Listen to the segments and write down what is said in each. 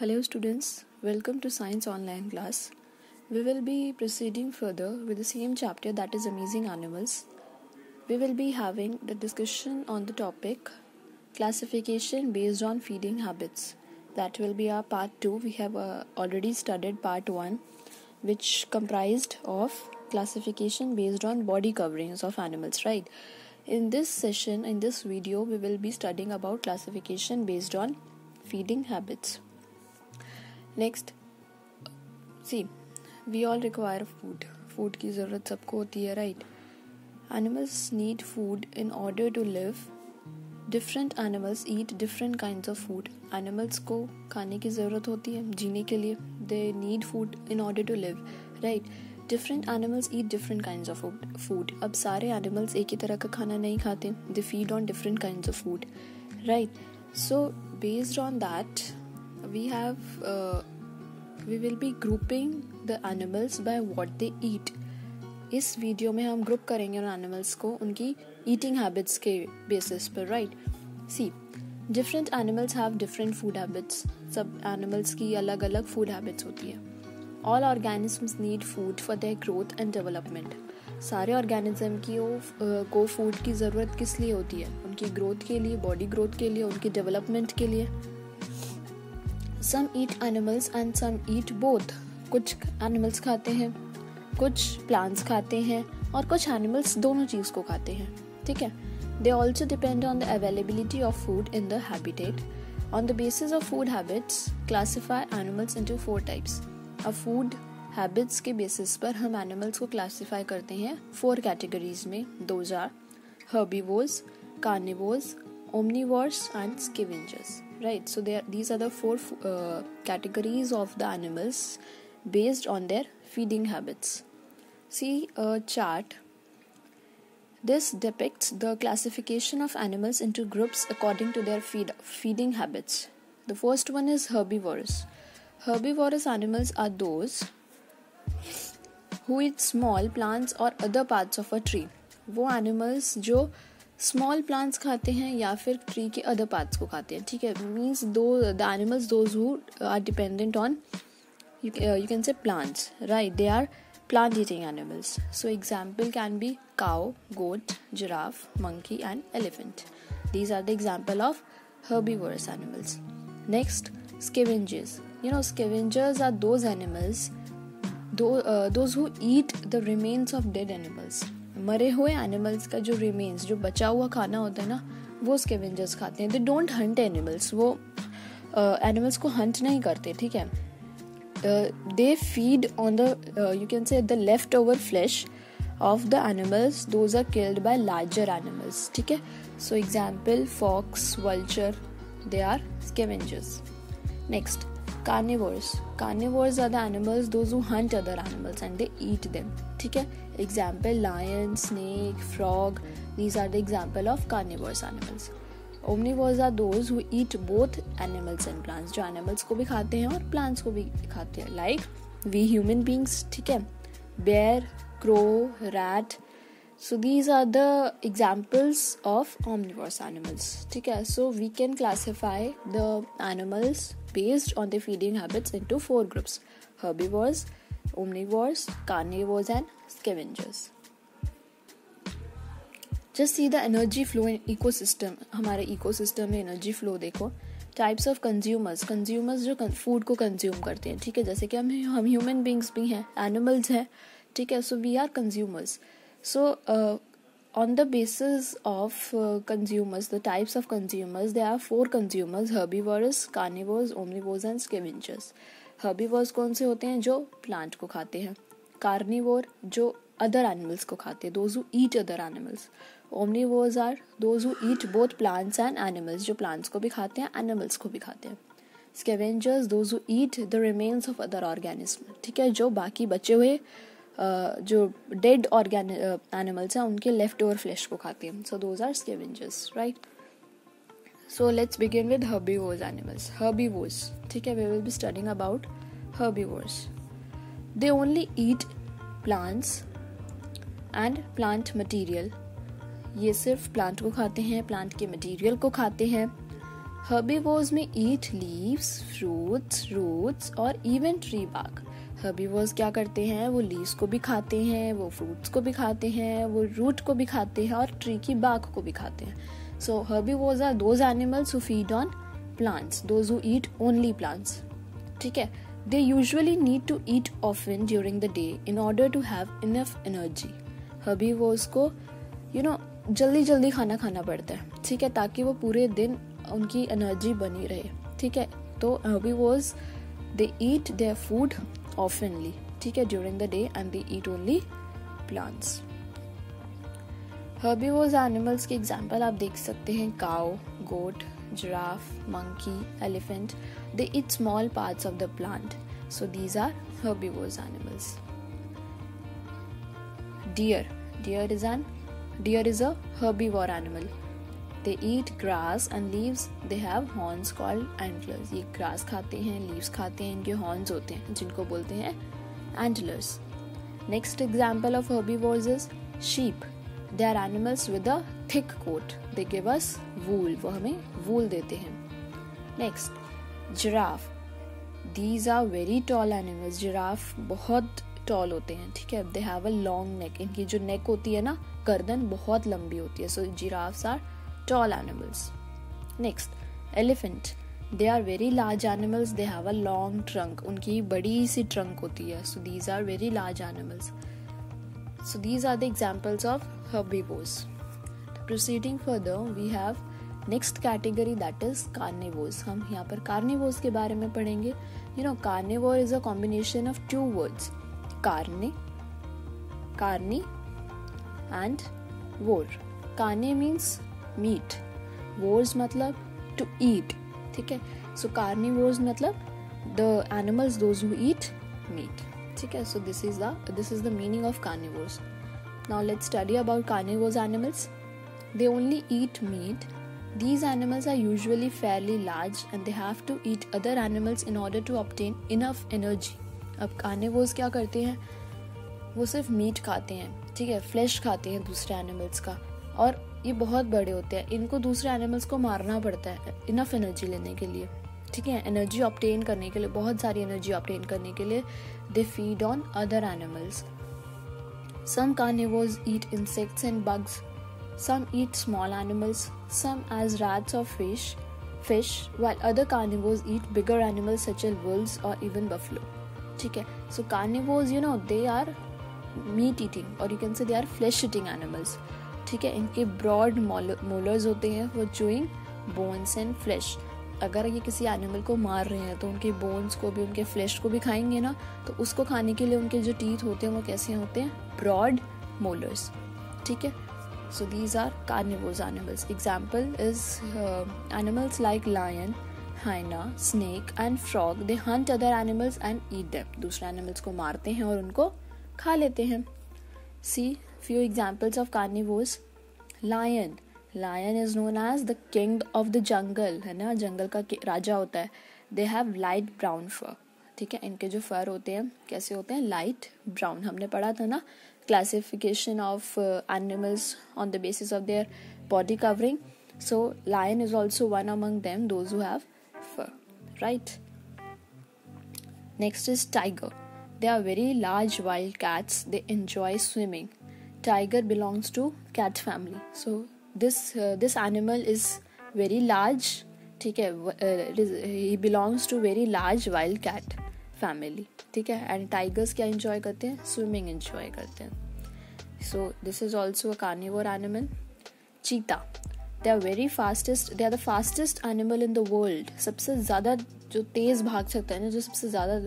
Hello students, welcome to Science Online class. We will be proceeding further with the same chapter, that is Amazing Animals. We will be having the discussion on the topic classification based on feeding habits. That will be our part 2. We have already studied part 1, which comprised of classification based on body coverings of animals, right? In this session, in this video, we will be studying about classification based on feeding habits. Next, see, we all require food. Food की ज़रूरत सबको होती है, right? Animals need food in order to live. Different animals eat different kinds of food. Animals को खाने की ज़रूरत होती है जीने के लिए. They need food in order to live, right? Different animals eat different kinds of food. अब सारे animals एक ही तरह का खाना नहीं खाते. They feed on different kinds of food, right? So based on that, we will be grouping the animals by what they eat. इस video में हम ग्रुप करेंगे उन एनिमल्स को उनकी ईटिंग हैबिट्स के बेसिस पर, right? See, different animals have different food habits. सब एनिमल्स की अलग अलग फूड हैबिट्स होती है. All organisms need food for their growth and development. सारे ऑर्गेनिज्म की को फूड की ज़रूरत किस लिए होती है? उनकी ग्रोथ के लिए, बॉडी ग्रोथ के लिए, उनकी डेवलपमेंट के लिए. Some eat animals and some eat both. कुछ एनिमल्स खाते हैं, कुछ प्लांट्स खाते हैं और कुछ एनिमल्स दोनों चीज़ को खाते हैं, ठीक है? They also depend on the availability of food in the habitat. On the basis of food habits, classify animals into 4 types. अब फूड हैबिट्स के बेसिस पर हम एनिमल्स को क्लासीफाई करते हैं 4 कैटेगरीज में. Those are herbivores, carnivores, omnivores and scavengers, right? So these are the 4 categories of the animals based on their feeding habits. See a chart. This depicts the classification of animals into groups according to their feeding habits. The first one is herbivores. Herbivorous animals are those who eat small plants or other parts of a tree. वो animals जो small plants खाते हैं या फिर tree के other parts को खाते हैं, ठीक है? Means the animals those who are dependent on you can say plants, right? They are plant eating animals. So example can be cow, goat, giraffe, monkey and elephant. These are the example of herbivorous animals. Next, scavengers. Scavengers are those animals those who eat the remains of dead animals. मरे हुए animals का जो remains, जो बचा हुआ खाना होता है ना, वो स्कैवेंजर्स खाते हैं. They don't hunt animals. वो एनिमल्स को हंट नहीं करते, ठीक है? They feed on the you can say the left over flesh of the animals those are killed by larger animals, ठीक है? So example fox, vulture, they are scavengers. Next, carnivores. Carnivores are the animals those who hunt other animals and they eat them, ठीक है? Example lion, snake, frog. These are the example of carnivorous animals. Omnivores are those who eat both animals and plants. जो animals को भी खाते हैं और plants को भी खाते हैं, like we human beings, ठीक है? Bear, crow, rat. So these are the examples of omnivorous animals, ठीक है? So we can classify the animals based on their feeding habits into 4 groups: herbivores, omnivores, carnivores and scavengers. Just see the energy flow in ecosystem. हमारे ecosystem में energy flow देखो. Types of consumers. Consumers जो food को consume करते हैं, ठीक है? जैसे कि हम human beings भी हैं, animals हैं, ठीक है? So we are consumers. So on the basis of consumers, the types of consumers, there are 4 consumers: herbivores, carnivores, omnivores and scavengers. Herbivores कौन से होते हैं? जो plant को खाते हैं. Carnivore जो other animals को खाते हैं, those who eat other animals. Omnivores are those who eat both plants and animals, जो plants को भी खाते हैं, animals को भी खाते हैं. Scavengers those who eat the remains of other organisms, ठीक है? जो बाकी बचे हुए जो डेड एनिमल्स हैं उनके लेफ्ट ओवर फ्लैश को खाते हैं. So those are scavengers, right? So let's begin with herbivores animals. Herbivores, ठीक है? We will be studying about herbivores. They only eat plants and plant material. ये सिर्फ प्लांट को खाते हैं, प्लांट के मटीरियल को खाते हैं. हर्बीवोर्स में ईट लीव्स, फ्रूट्स, रूट्स और इवन ट्री बार्क। हर्बीवोर्स क्या करते हैं, वो लीव्स को भी खाते हैं, वो फ्रूट्स को भी खाते हैं, वो रूट को भी खाते हैं और ट्री की बार्क को भी खाते हैं। So herbivores are those animals who feed on plants, those who eat only plants. ठीक है, they usually need to eat often during the day in order to have enough energy. Herbivores को जल्दी जल्दी खाना खाना पड़ता है, ठीक है, ताकि वो पूरे दिन उनकी एनर्जी बनी रहे। ठीक है, तो herbivores they eat their food ऑफनली, ठीक है, during the day and they eat only plants. Herbivores animals के एग्जाम्पल आप देख सकते हैं, cow, goat, giraffe, monkey, elephant. They eat small parts of the plant. So these are herbivorous animals. Deer is a herbivore animal. They eat grass and leaves. They have horns called antlers. ये grass खाते हैं, leaves खाते हैं, इनके horns होते हैं जिनको बोलते हैं antlers. Next example of herbivores is sheep. They are animals with a thick coat. They give us wool. वो हमें wool देते हैं. Next, giraffe. These are very tall animals. Giraffe बहुत tall होते हैं, ठीक है. They have a long neck. इनकी जो neck होती है ना, गर्दन बहुत लंबी होती है. So giraffes are tall animals. Next, elephant. They are very large animals. They have a long trunk. उनकी बड़ी सी trunk होती है. So these are very large animals. So these are the examples of herbivores. Proceeding further, we have next category, that is carnivores. हम यहाँ पर carnivores के बारे में पढ़ेंगे. Carnivore is a combination of two words, carne and vor. Carne means meat, vores मतलब to eat, ठीक है. So carnivores मतलब the animals those who eat meat. ठीक है, so this is the meaning of carnivores. Now let's study about carnivores animals. They only eat meat. These animals are usually fairly large and they have to eat other animals in order to obtain enough energy. अब carnivores क्या करते हैं, वो सिर्फ meet खाते हैं, ठीक है, फ्लैश खाते हैं दूसरे एनिमल्स का, और ये बहुत बड़े होते हैं. इनको दूसरे एनिमल्स को मारना पड़ता है इनफ एनर्जी लेने के लिए, ठीक है, एनर्जी ऑब्टेन करने के लिए, बहुत सारी एनर्जी ऑब्टेन करने के लिए they feed on other animals. Some carnivores eat insects and bugs, some eat small animals, some as rats और fish, while other carnivores eat bigger animals such as wolves or even buffalo. ठीक है, so carnivores they are meat eating or you can say they are flesh eating animals. ठीक है, इनके broad molars होते हैं, वो chewing bones and flesh. अगर ये किसी एनिमल को मार रहे हैं तो उनके बोन्स को भी, उनके फ्लैश को भी खाएंगे ना, तो उसको खाने के लिए उनके जो टीथ होते हैं वो कैसे होते हैं, ब्रॉड मोलर्स. ठीक है, so these are carnivores animals. Example is animals like lion, hyena, snake and frog. They hunt other animals and eat them. दूसरे एनिमल्स को मारते हैं और उनको खा लेते हैं. See few examples of carnivores. Lion is known as the king of the jungle, है ना, जंगल का राजा होता है. They have light brown fur. ठीक है, इनके जो फर होते हैं कैसे होते हैं, लाइट ब्राउन. हमने पढ़ा था ना classification of animals on the basis of their body covering. So lion is also one among them, those who have fur, right? Next is tiger. They are very large wild cats. They enjoy swimming. Tiger belongs to cat family. So this animal is very large, ठीक है, he belongs to very large wild cat family. ठीक है, and tigers क्या enjoy करते हैं, swimming enjoy करते हैं. So this is also a carnivore animal. Cheetah. They are the fastest animal in the world. सबसे ज़्यादा जो तेज़ भाग सकता है ना, जो सबसे ज़्यादा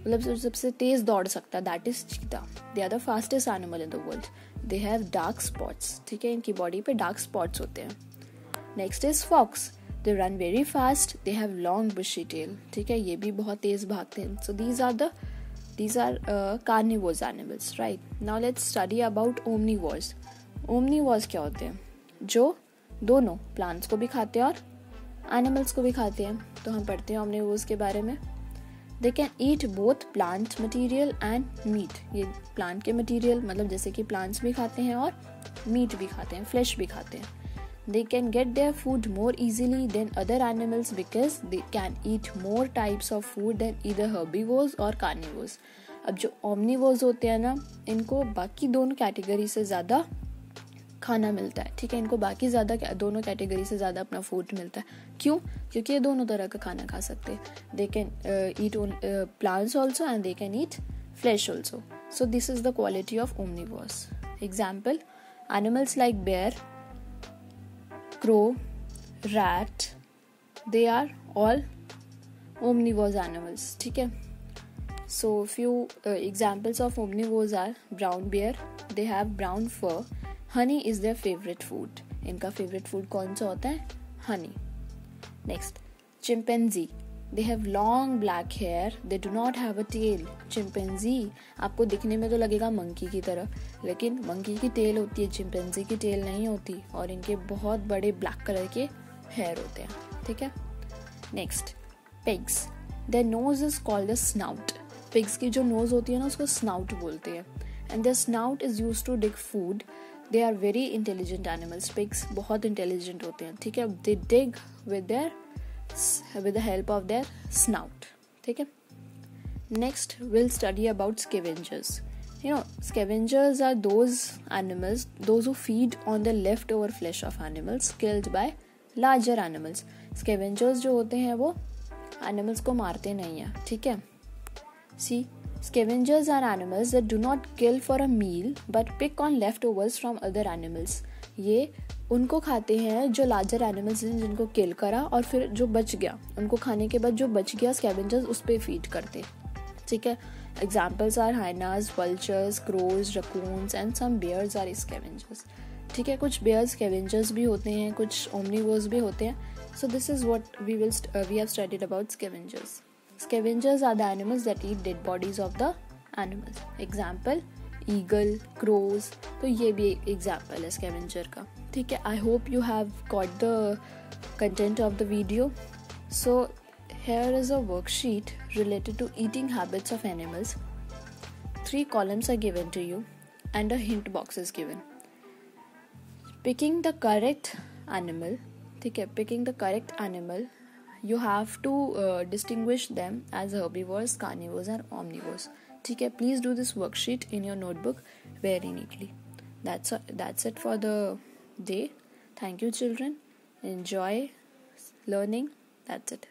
मतलब सबसे तेज़ दौड़ सकता है, that is cheetah. They are the fastest animal in the world. They have dark spots. ठीक है, इनकी बॉडी पे डार्क स्पॉट्स होते हैं. Next is fox. They run very fast. They have long bushy tail. ठीक है, ये भी बहुत तेज भागते हैं. सो these are carnivores animals, right? Now let's study about omnivores. Omnivores क्या होते हैं, जो दोनों प्लांट्स को भी खाते हैं और एनिमल्स को भी खाते हैं. तो हम पढ़ते हैं omnivores के बारे में. They can eat both plant material and meat. ये प्लांट के मटेरियल मतलब जैसे कि प्लांट्स भी खाते हैं और मीट भी खाते हैं, फ्लैश भी खाते हैं. They can get their food more easily than other animals because they can eat more types of food than either herbivores or carnivores. अब जो omnivores होते हैं ना, इनको बाकी दोनों कैटेगरी से ज़्यादा खाना मिलता है, ठीक है. इनको बाकी ज़्यादा दोनों कैटेगरी से ज़्यादा अपना फूड मिलता है. क्यों? क्योंकि ये दोनों तरह का खाना खा सकते हैं. They can eat plants also and they can eat flesh also. So this is the quality of omnivores. Example, animals like bear, crow, rat, they are all omnivores animals, ठीक है. So few examples of omnivores are brown bear, they have brown fur. Honey is their favorite food. इनका favorite food कौन सा होता है? Honey. Next, chimpanzee. They have long black hair. They do not have a tail. Chimpanzee आपको दिखने में तो लगेगा मंकी की तरह, लेकिन मंकी की टेल होती है, चिंपैंजी की टेल नहीं होती. और इनके बहुत बड़े ब्लैक कलर के हेयर होते हैं, ठीक है. Next, pigs. Their nose is called a snout. Pigs की जो nose होती है ना, उसको snout बोलते हैं. And their snout is used to dig food. They are very intelligent animals. Pigs बहुत intelligent होते हैं, ठीक है. They dig with the help of their snout, ठीक है. Next, we'll study about scavengers. You know, scavengers are those animals, those who feed on the leftover flesh of animals killed by larger animals. Scavengers जो होते हैं वो animals को मारते नहीं हैं, ठीक है. See, scavengers are animals that do not kill for a meal but pick on leftovers from other animals. ये उनको खाते हैं जो लार्जर एनिमल्स हैं जिनको किल करा, और फिर जो बच गया उनको खाने के बाद जो बच गया स्कैवेंजर्स उस पर फीड करते हैं, ठीक है. Examples are hyenas, vultures, crows, raccoons and some bears are scavengers, ठीक है. कुछ बेयर्स स्कैवेंजर्स भी होते हैं, कुछ ओमनिवोर्स भी होते हैं. So this is what we have studied about scavengers. Scavengers are the animals that eat dead bodies of the animals. Example, eagle, crows. तो ये भी example है scavenger का, ठीक है. I hope you have got the content of the video. So here is a worksheet related to eating habits of animals. 3 columns are given to you and a hint box is given. Picking the correct animal, ठीक है. Picking the correct animal, you have to distinguish them as herbivores, carnivores and omnivores, ठीक है. Please do this worksheet in your notebook very neatly. That's it for the day. Thank you children. Enjoy learning. That's it.